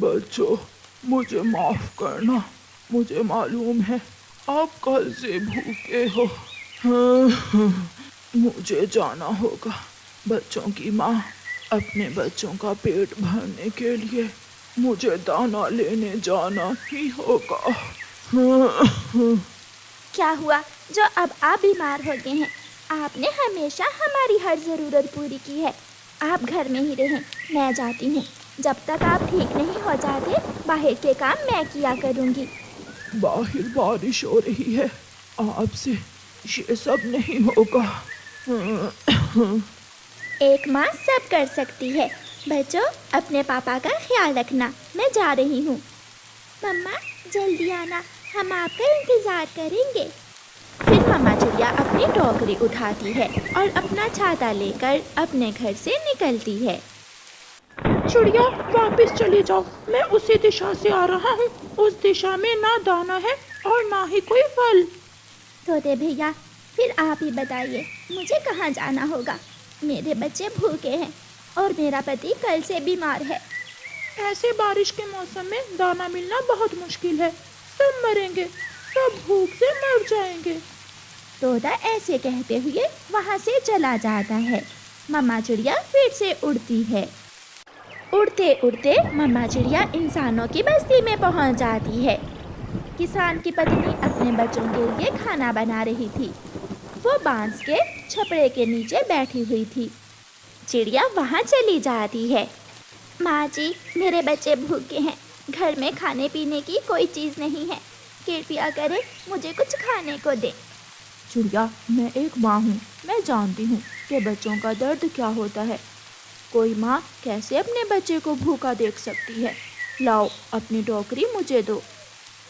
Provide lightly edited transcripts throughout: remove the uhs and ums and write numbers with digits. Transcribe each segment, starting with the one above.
बच्चों, मुझे माफ करना। मुझे मालूम है आप कल से भूखे हो। मुझे जाना होगा। बच्चों की माँ अपने बच्चों का पेट भरने के लिए मुझे दाना लेने जाना ही होगा। क्या हुआ जो अब आप बीमार हो गए हैं? आपने हमेशा हमारी हर ज़रूरत पूरी की है। आप घर में ही रहें, मैं जाती हूँ। जब तक आप ठीक नहीं हो जाते, बाहर के काम मैं किया करूँगी। बाहर बारिश हो रही है, आपसे ये सब नहीं होगा। एक माँ सब कर सकती है। बच्चों, अपने पापा का ख्याल रखना, मैं जा रही हूँ। मम्मा जल्दी आना, हम आपका इंतज़ार करेंगे। फिर मम्मा चिड़िया अपनी टोकरी उठाती है और अपना छाता लेकर अपने घर से निकलती है। चिड़िया वापस चली जाओ, मैं उसी दिशा से आ रहा हूँ। उस दिशा में ना दाना है और ना ही कोई फल। तोते भैया, फिर आप ही बताइए, मुझे कहाँ जाना होगा? मेरे बच्चे भूखे हैं और मेरा पति कल से बीमार है। ऐसे बारिश के मौसम में दाना मिलना बहुत मुश्किल है। सब मरेंगे, सब भूख से मर जाएंगे। तोता ऐसे कहते हुए वहाँ से चला जाता है। मम्मा चिड़िया फिर से उड़ती है। उड़ते उड़ते मम्मा चिड़िया इंसानों की बस्ती में पहुँच जाती है। किसान की पत्नी अपने बच्चों के लिए खाना बना रही थी। वो बांस के छपड़े के नीचे बैठी हुई थी। चिड़िया वहाँ चली जाती है। माँ जी, मेरे बच्चे भूखे हैं, घर में खाने पीने की कोई चीज़ नहीं है, कृपया करें मुझे कुछ खाने को दें। चिड़िया, मैं एक माँ हूँ, मैं जानती हूँ कि बच्चों का दर्द क्या होता है। कोई माँ कैसे अपने बच्चे को भूखा देख सकती है। लाओ, अपनी टोकरी मुझे दो।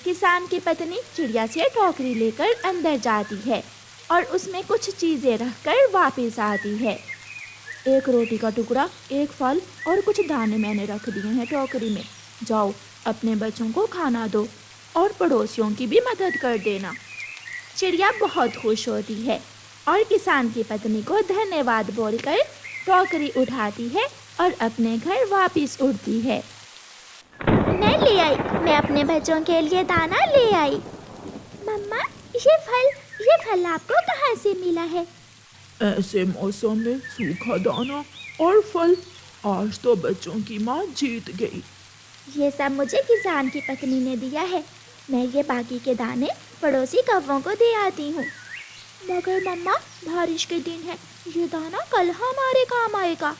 किसान की पत्नी चिड़िया से टोकरी लेकर अंदर जाती है और उसमें कुछ चीज़ें रखकर वापस आती है। एक रोटी का टुकड़ा, एक फल और कुछ दाने मैंने रख दिए हैं टोकरी में। जाओ, अपने बच्चों को खाना दो और पड़ोसियों की भी मदद कर देना। चिड़िया बहुत खुश होती है और किसान की पत्नी को धन्यवाद बोलकर टोकरी उठाती है और अपने घर वापस उड़ती है। मैं ले आई, मैं अपने बच्चों के लिए दाना ले आई। मम्मा, ये फल आपको कहाँ से मिला है? ऐसे मौसम में सूखा दाना और फल, आज तो बच्चों की माँ जीत गई। ये सब मुझे किसान की पत्नी ने दिया है। मैं ये बाकी के दाने पड़ोसी कौवों को दे आती हूँ। मगर मम्मा, बारिश के दिन है, ये दाना कल हमारे काम आएगा।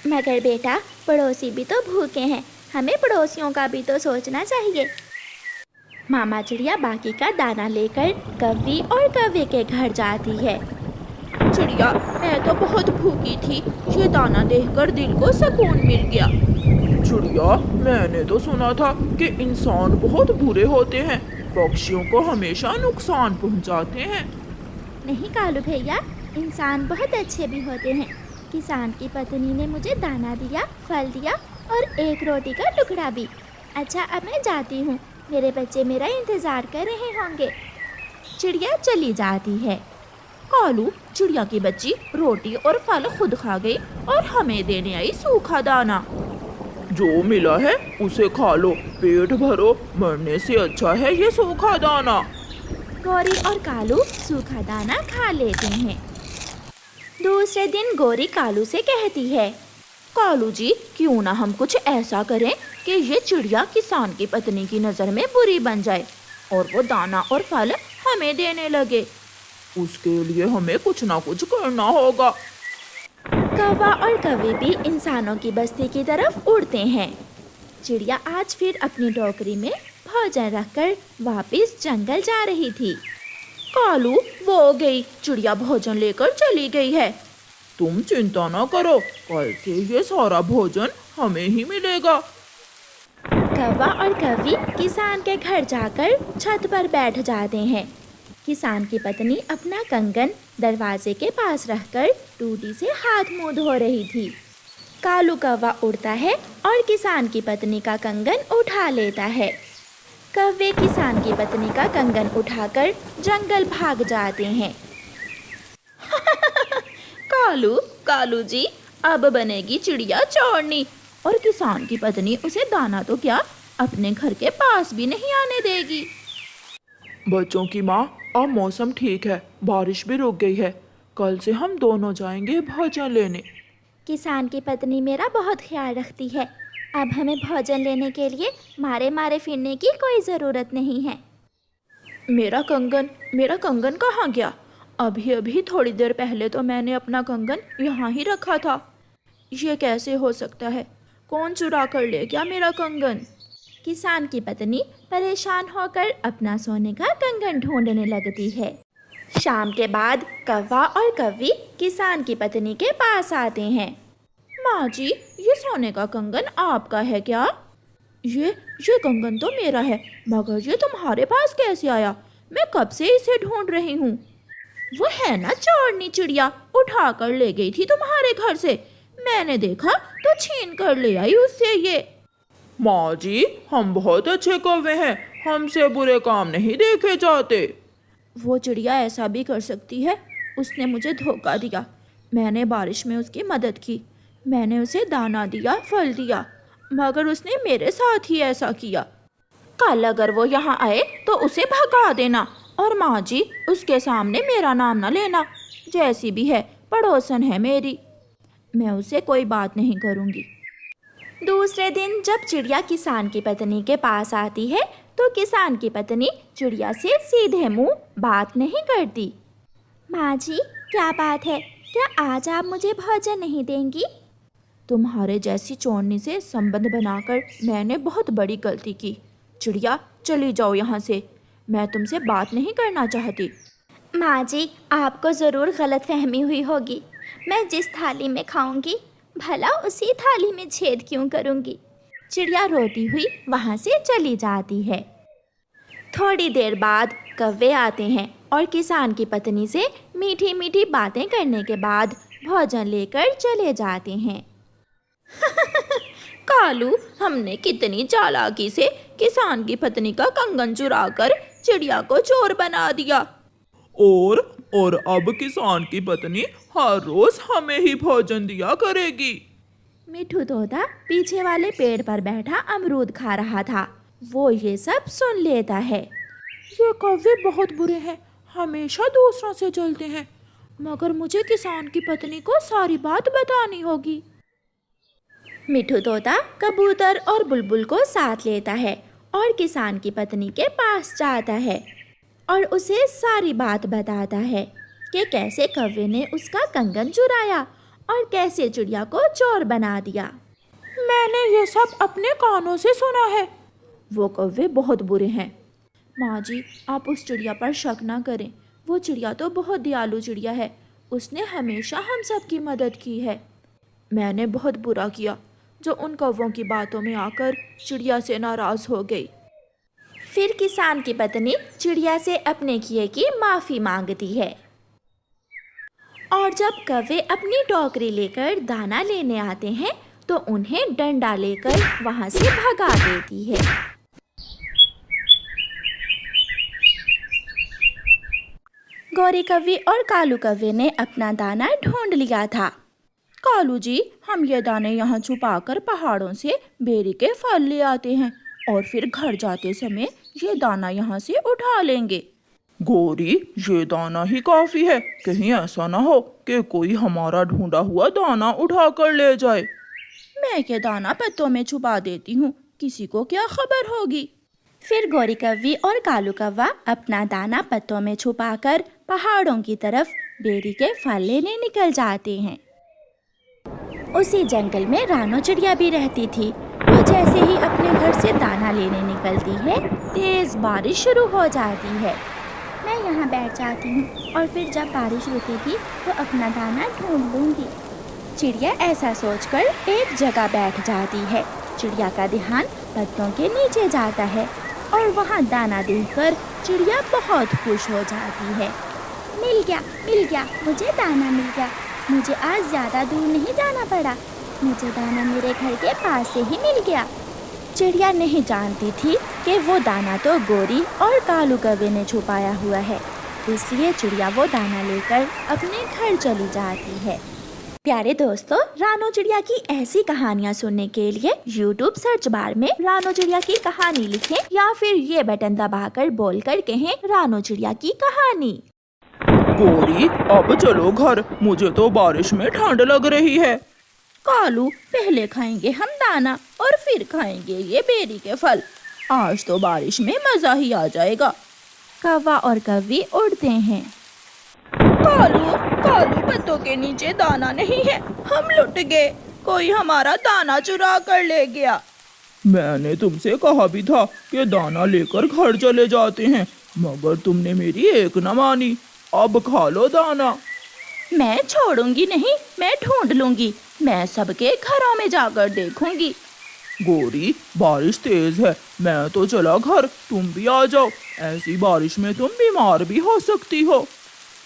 मगर बेटा, पड़ोसी भी तो भूखे हैं, हमें पड़ोसियों का भी तो सोचना चाहिए। मामा चिड़िया बाकी का दाना लेकर कौवी और कौवे के घर जाती है। चिड़िया, मैं तो बहुत भूखी थी, ये दाना देखकर दिल को सुकून मिल गया। चिड़िया, मैंने तो सुना था कि इंसान बहुत बुरे होते हैं, पक्षियों को हमेशा नुकसान पहुंचाते हैं। नहीं कालू भैया, इंसान बहुत अच्छे भी होते हैं। किसान की पत्नी ने मुझे दाना दिया, फल दिया और एक रोटी का टुकड़ा भी। अच्छा, अब मैं जाती हूँ, मेरे बच्चे मेरा इंतज़ार कर रहे होंगे। चिड़िया चली जाती है। कालू, चिड़िया की बच्ची रोटी और फल खुद खा गई और हमें देने आई सूखा दाना। जो मिला है उसे खा लो, पेट भरो, मरने से अच्छा है ये सूखा दाना। गौरी और कालू सूखा दाना खा लेते हैं। दूसरे दिन गौरी कालू से कहती है, कालू जी, क्यों ना हम कुछ ऐसा करें कि ये चिड़िया किसान की पत्नी की नज़र में बुरी बन जाए और वो दाना और फल हमें देने लगे। उसके लिए हमें कुछ ना कुछ करना होगा। कौवा और कौवी भी इंसानों की बस्ती की तरफ उड़ते हैं। चिड़िया आज फिर अपनी टोकरी में भोजन रखकर वापस जंगल जा रही थी। कालू, वो गई, चिड़िया भोजन लेकर चली गई है। तुम चिंता ना करो, कल से ये सारा भोजन हमें ही मिलेगा। कौवा और कौवी किसान के घर जाकर छत पर बैठ जाते हैं। किसान की पत्नी अपना कंगन दरवाजे के पास रखकर टूटी से हाथ मुंह धो रही थी। कालू कौवा उड़ता है और किसान की पत्नी का कंगन उठा लेता है। कौवे किसान की पत्नी का कंगन उठाकर जंगल भाग जाते हैं। कालू जी, अब बनेगी चिड़िया चोरनी, और किसान की पत्नी उसे दाना तो क्या अपने घर के पास भी नहीं आने देगी। बच्चों की माँ, अब मौसम ठीक है, बारिश भी रुक गई है। कल से हम दोनों जाएंगे भोजन लेने। किसान की पत्नी मेरा बहुत ख्याल रखती है। अब हमें भोजन लेने के लिए मारे मारे फिरने की कोई ज़रूरत नहीं है। मेरा कंगन कहाँ गया? अभी अभी थोड़ी देर पहले तो मैंने अपना कंगन यहाँ ही रखा था। ये कैसे हो सकता है? कौन चुरा कर ले गया मेरा कंगन? किसान की पत्नी परेशान होकर अपना सोने का कंगन ढूंढने लगती है। शाम के बाद कौवा और कौवी किसान की पत्नी के पास आते हैं। माँ जी, ये सोने का कंगन आपका है क्या? ये कंगन तो मेरा है, मगर ये तुम्हारे पास कैसे आया? मैं कब से इसे ढूंढ रही हूँ। वो है ना चोरनी चिड़िया, उठा कर ले गई थी तुम्हारे घर से। मैंने देखा तो छीन कर ले आई उससे ये। माँ जी, हम बहुत अच्छे कौवे हैं, हमसे बुरे काम नहीं देखे जाते। वो चिड़िया ऐसा भी कर सकती है? उसने मुझे धोखा दिया। मैंने बारिश में उसकी मदद की, मैंने उसे दाना दिया, फल दिया, मगर उसने मेरे साथ ही ऐसा किया। कल अगर वो यहाँ आए तो उसे भगा देना, और माँ जी, उसके सामने मेरा नाम ना लेना। जैसी भी है, पड़ोसन है मेरी, मैं उसे कोई बात नहीं करूँगी। दूसरे दिन जब चिड़िया किसान की पत्नी के पास आती है तो किसान की पत्नी चिड़िया से सीधे मुंह बात नहीं करती। माँ जी, क्या बात है? क्या आज आप मुझे भोजन नहीं देंगी? तुम्हारे जैसी चोरनी से संबंध बनाकर मैंने बहुत बड़ी गलती की। चिड़िया, चली जाओ यहाँ से, मैं तुमसे बात नहीं करना चाहती। माँ जी, आपको ज़रूर गलतफहमी हुई होगी। मैं जिस थाली में खाऊंगी भला उसी थाली में छेद क्यों करूंगी? चिड़िया रोती हुई वहाँ से चली जाती है। थोड़ी देर बाद कौवे आते हैं और किसान की पत्नी से मीठी मीठी बातें करने के बाद भोजन लेकर चले जाते हैं। कालू, हमने कितनी चालाकी से किसान की पत्नी का कंगन चुराकर चिड़िया को चोर बना दिया। और अब किसान की पत्नी हर रोज हमें ही भोजन दिया करेगी। मिठू तोता पीछे वाले पेड़ पर बैठा अमरूद खा रहा था। वो ये सब सुन लेता है। ये कौवे बहुत बुरे हैं, हमेशा दूसरों से जलते हैं, मगर मुझे किसान की पत्नी को सारी बात बतानी होगी। मिठू तोता कबूतर और बुलबुल को साथ लेता है और किसान की पत्नी के पास जाता है और उसे सारी बात बताता है कि कैसे कौवे ने उसका कंगन चुराया और कैसे चिड़िया को चोर बना दिया। मैंने ये सब अपने कानों से सुना है। वो कौवे बहुत बुरे हैं। माँ जी, आप उस चिड़िया पर शक ना करें। वो चिड़िया तो बहुत दयालु चिड़िया है, उसने हमेशा हम सब की मदद की है। मैंने बहुत बुरा किया जो उन कौवों की बातों में आकर चिड़िया से नाराज हो गई। फिर किसान की पत्नी चिड़िया से अपने किए की माफ़ी मांगती है और जब कौवे अपनी टोकरी लेकर दाना लेने आते हैं तो उन्हें डंडा लेकर वहाँ से भगा देती है। गौरी कौवी और कालू कौवे ने अपना दाना ढूंढ लिया था। कालू जी, हम ये दाने यहाँ छुपाकर पहाड़ों से बेरी के फल ले आते हैं और फिर घर जाते समय ये दाना यहाँ से उठा लेंगे। गौरी, ये दाना ही काफी है, कहीं ऐसा ना हो कि कोई हमारा ढूंढा हुआ दाना उठा कर ले जाए। मैं ये दाना पत्तों में छुपा देती हूँ, किसी को क्या खबर होगी। फिर गौरी कौवी और कालू कौवा अपना दाना पत्तों में छुपाकर पहाड़ों की तरफ बेरी के फल लेने निकल जाते हैं। उसी जंगल में रानो चिड़िया भी रहती थी। वो जैसे ही अपने घर से दाना लेने निकलती है, तेज बारिश शुरू हो जाती है। मैं यहाँ बैठ जाती हूँ और फिर जब बारिश रुकेगी तो अपना दाना ढूंढ लूँगी। चिड़िया ऐसा सोचकर एक जगह बैठ जाती है। चिड़िया का ध्यान पत्तों के नीचे जाता है और वहाँ दाना देखकर चिड़िया बहुत खुश हो जाती है। मिल गया, मुझे दाना मिल गया। मुझे आज ज़्यादा दूर नहीं जाना पड़ा, मुझे दाना मेरे घर के पास से ही मिल गया। चिड़िया नहीं जानती थी कि वो दाना तो गौरी और कालू कौवे ने छुपाया हुआ है, इसलिए चिड़िया वो दाना लेकर अपने घर चली जाती है। प्यारे दोस्तों, रानो चिड़िया की ऐसी कहानियाँ सुनने के लिए YouTube सर्च बार में रानो चिड़िया की कहानी लिखें या फिर ये बटन दबाकर बोलकर कहें रानो चिड़िया की कहानी। गोरी, अब चलो घर, मुझे तो बारिश में ठंड लग रही है। कालू, पहले खाएंगे हम दाना और फिर खाएंगे ये बेरी के फल। आज तो बारिश में मजा ही आ जाएगा। कौवा और कव्वी उड़ते हैं। कालू, कालू, पत्तों के नीचे दाना नहीं है, हम लुट गए। कोई हमारा दाना चुरा कर ले गया। मैंने तुमसे कहा भी था कि दाना लेकर घर चले जाते हैं, मगर तुमने मेरी एक न मानी। अब खा लो दाना। मैं छोड़ूंगी नहीं, मैं ढूंढ लूंगी। मैं सबके घरों में जाकर देखूंगी। गोरी, बारिश तेज है, मैं तो चला घर, तुम भी आ जाओ। ऐसी बारिश में तुम बीमार भी हो सकती हो।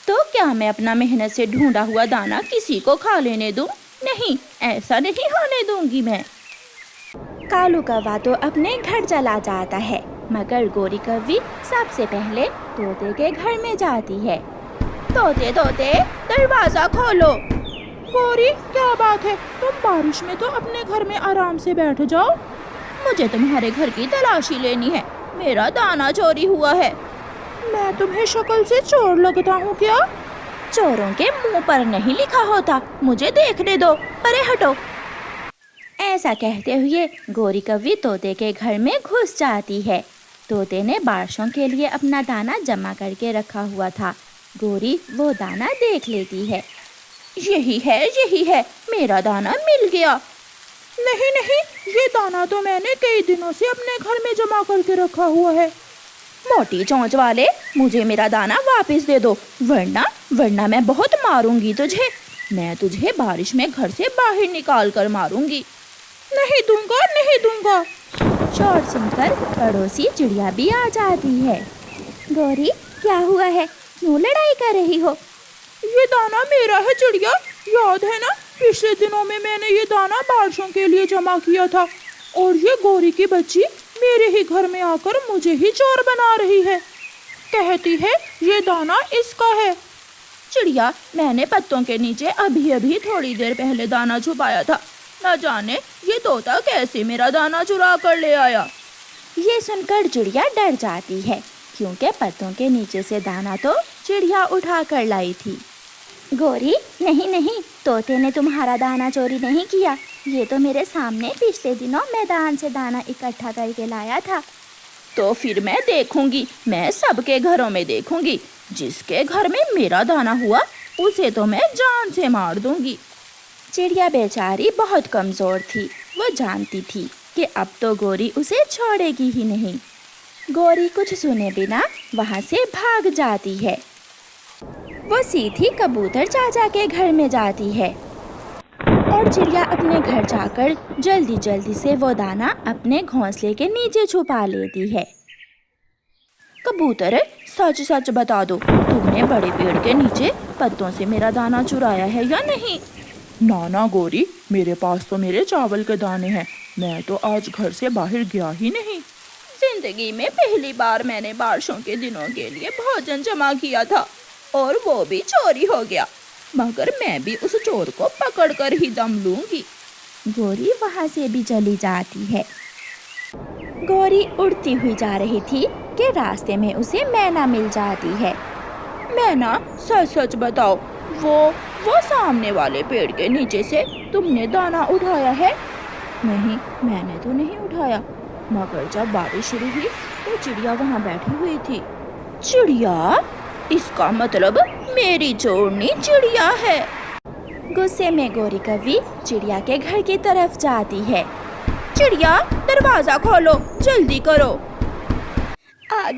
तो क्या मैं अपना मेहनत से ढूंढा हुआ दाना किसी को खा लेने दूं? नहीं, ऐसा नहीं होने दूंगी मैं। कालू कौवा तो अपने घर चला जाता है, मगर गोरी कव्वी सबसे पहले तोते के घर में जाती है। तोते तोते, दरवाजा खोलो। गोरी, क्या बात है? तुम बारिश में तो अपने घर में आराम से बैठ जाओ। मुझे तुम्हारे घर की तलाशी लेनी है, मेरा दाना चोरी हुआ है। मैं तुम्हें शक्ल से चोर लगता हूँ क्या? चोरों के मुंह पर नहीं लिखा होता, मुझे देखने दो, परे हटो। ऐसा कहते हुए गोरी कव्वी तोते के घर में घुस जाती है। तोते ने बारिशों के लिए अपना दाना जमा करके रखा हुआ था। गोरी वो दाना देख लेती है। यही है, मेरा दाना मिल गया। नहीं नहीं, ये दाना तो मैंने कई दिनों से अपने घर में जमा करके रखा हुआ है। मोटी चोंच वाले, मुझे मेरा दाना वापस दे दो, वरना मैं बहुत मारूंगी तुझे। मैं तुझे बारिश में घर से बाहर निकाल कर मारूंगी। नहीं दूंगा। शोर सुनकर पड़ोसी चिड़िया भी आ जाती है। गोरी, क्या हुआ है? क्यों लड़ाई कर रही हो? ये दाना मेरा है चिड़िया, याद है ना? पिछले दिनों में मैंने ये दाना बारिशों के लिए जमा किया था, और ये गोरी की बच्ची मेरे ही घर में आकर मुझे ही चोर बना रही है। कहती है ये दाना इसका है। चिड़िया, मैंने पत्तों के नीचे अभी थोड़ी देर पहले दाना छुपाया था। न जाने ये तोता कैसे मेरा दाना चुरा कर ले आया। ये सुनकर चिड़िया डर जाती है, क्योंकि पत्तों के नीचे से दाना तो चिड़िया उठा कर लाई थी। गोरी, नहीं, तोते ने तुम्हारा दाना चोरी नहीं किया। ये तो मेरे सामने पिछले दिनों मैदान से दाना इकट्ठा करके लाया था। तो फिर मैं देखूंगी, मैं सबके घरों में देखूंगी। जिसके घर में मेरा दाना हुआ उसे तो मैं जान से मार दूंगी। चिड़िया बेचारी बहुत कमज़ोर थी। वो जानती थी कि अब तो गोरी उसे छोड़ेगी ही नहीं। गोरी कुछ सुने बिना वहाँ से भाग जाती है। वो सीधी कबूतर चाचा के घर में जाती है और चिड़िया अपने घर जाकर जल्दी से वो दाना अपने घोंसले के नीचे छुपा लेती है। कबूतर, सच बता दो, तुमने बड़े पेड़ के नीचे पत्तों से मेरा दाना चुराया है या नहीं? ना गोरी, मेरे पास तो मेरे चावल के दाने हैं। मैं तो आज घर से बाहर गया ही नहीं। जिंदगी में पहली बार मैंने बारिशों के दिनों के लिए भोजन जमा किया था, और वो भी चोरी हो गया। मगर मैं भी उस चोर को पकड़ कर ही दम लूंगी। गोरी वहाँ से भी चली जाती है। गोरी उड़ती हुई जा रही थी कि रास्ते में उसे मैना मिल जाती है। मैना, सच बताओ, वो सामने वाले पेड़ के नीचे से तुमने दाना उठाया है? नहीं, मैंने तो नहीं उठाया, मगर जब बारिश शुरू हुई तो चिड़िया वहाँ बैठी हुई थी। चिड़िया? इसका मतलब मेरी चोरनी चिड़िया है। गुस्से में गोरी कव्वी चिड़िया के घर की तरफ जाती है। चिड़िया, दरवाजा खोलो, जल्दी करो। आ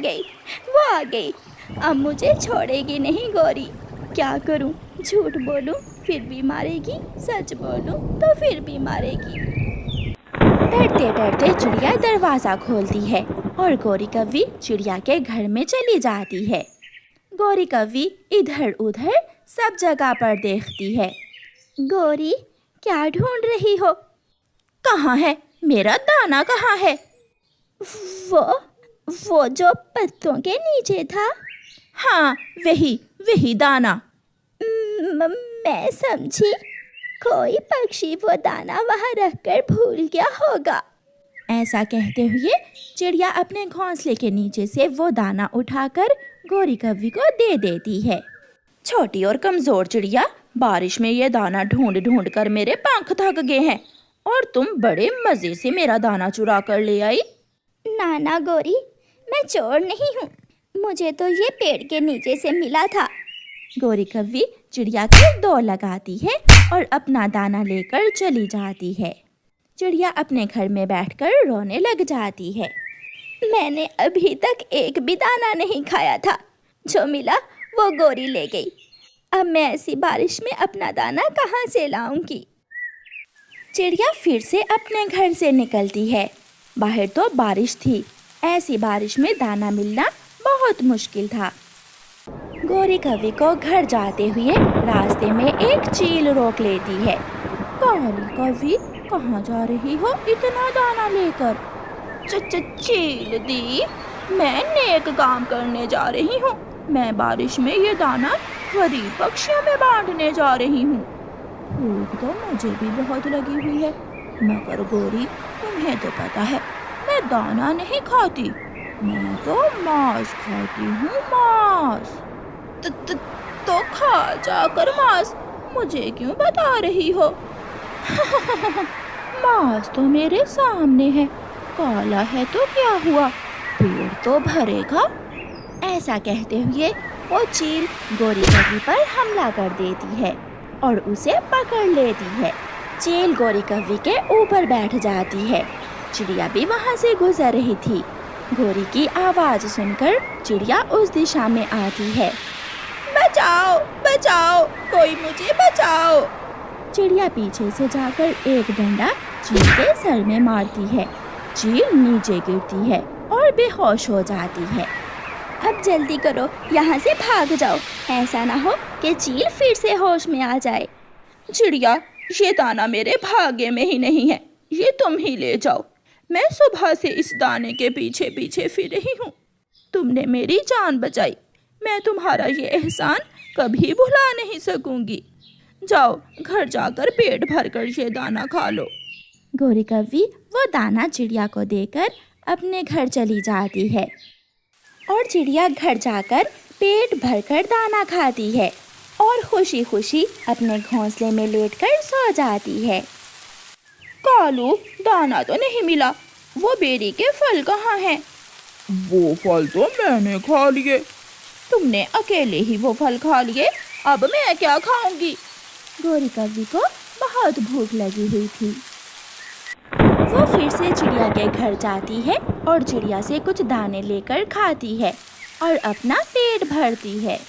गई। अब मुझे छोड़ेगी नहीं गोरी। क्या करूं? झूठ बोलूं फिर भी मारेगी, सच बोलूं तो फिर भी मारेगी। डरते चिड़िया दरवाज़ा खोलती है और गोरी कव्वी चिड़िया के घर में चली जाती है। गोरी कव्वी इधर उधर सब जगह पर देखती है। गोरी, क्या ढूंढ रही हो? कहाँ है मेरा दाना? कहाँ है? वो जो पत्तों के नीचे था। हाँ, वही दाना। मैं समझी। कोई पक्षी वो दाना वहाँ रखकर भूल गया होगा। ऐसा कहते हुए चिड़िया अपने घोंसले के नीचे से वो दाना उठाकर गोरी कव्वी को दे देती है। छोटी और कमजोर चिड़िया, बारिश में ये दाना ढूंढ ढूंढ कर मेरे पंख थक गए हैं और तुम बड़े मजे से मेरा दाना चुरा कर ले आई। नाना गोरी, मैं चोर नहीं हूँ, मुझे तो ये पेड़ के नीचे से मिला था। गोरी कव्वी चिड़िया की दौड़ लगाती है और अपना दाना लेकर चली जाती है। चिड़िया अपने घर में बैठकर रोने लग जाती है। मैंने अभी तक एक भी दाना नहीं खाया था, जो मिला वो गोरी ले गई। अब मैं ऐसी बारिश में अपना दाना कहाँ से लाऊंगी। चिड़िया फिर से अपने घर से निकलती है। बाहर तो बारिश थी, ऐसी बारिश में दाना मिलना बहुत मुश्किल था। गोरी कव्वी को घर जाते हुए रास्ते में एक चील रोक लेती है। गोरी कव्वी, कहाँ जा रही हो इतना दाना लेकर? चील दी, मैं नेक काम करने जा रही हूँ। मैं बारिश में ये दाना गरीब पक्षियों में बांटने जा रही हूँ। भूख तो मुझे भी बहुत लगी हुई है, मगर गोरी, तुम्हें तो पता है मैं दाना नहीं खाती, मैं तो मांस खाती हूँ, मांस। तो खा जाकर मांस, मुझे क्यों बता रही हो? मांस तो मेरे सामने है, काला है तो क्या हुआ, पेट तो भरेगा। ऐसा कहते हुए वो चील गोरी कव्वी पर हमला कर देती है और उसे पकड़ लेती है। चील गोरी कव्वी के ऊपर बैठ जाती है। चिड़िया भी वहाँ से गुजर रही थी। गोरी की आवाज़ सुनकर चिड़िया उस दिशा में आती है। बचाओ बचाओ, कोई मुझे बचाओ। चिड़िया पीछे से जाकर एक डंडा चील के सर में मारती है। चील नीचे गिरती है और बेहोश हो जाती है। अब जल्दी करो, यहाँ से भाग जाओ, ऐसा ना हो कि चील फिर से होश में आ जाए। चिड़िया, ये दाना मेरे भाग्य में ही नहीं है, ये तुम ही ले जाओ। मैं सुबह से इस दाने के पीछे पीछे फिर रही हूँ। तुमने मेरी जान बचाई, मैं तुम्हारा ये एहसान कभी भुला नहीं सकूंगी। जाओ, घर जाकर पेट भरकर ये दाना खा लो। गोरी कव्वी वो दाना चिड़िया को देकर अपने घर चली जाती है और चिड़िया घर जाकर पेट भरकर दाना खाती है और खुशी खुशी अपने घोंसले में लेटकर सो जाती है। कालू, दाना तो नहीं मिला, वो बेरी के फल कहाँ हैं? वो फल तो मैंने खा लिए। तुमने अकेले ही वो फल खा लिए, अब मैं क्या खाऊंगी? गोरी कव्वी को बहुत भूख लगी हुई थी। वो फिर से चिड़िया के घर जाती है और चिड़िया से कुछ दाने लेकर खाती है और अपना पेट भरती है।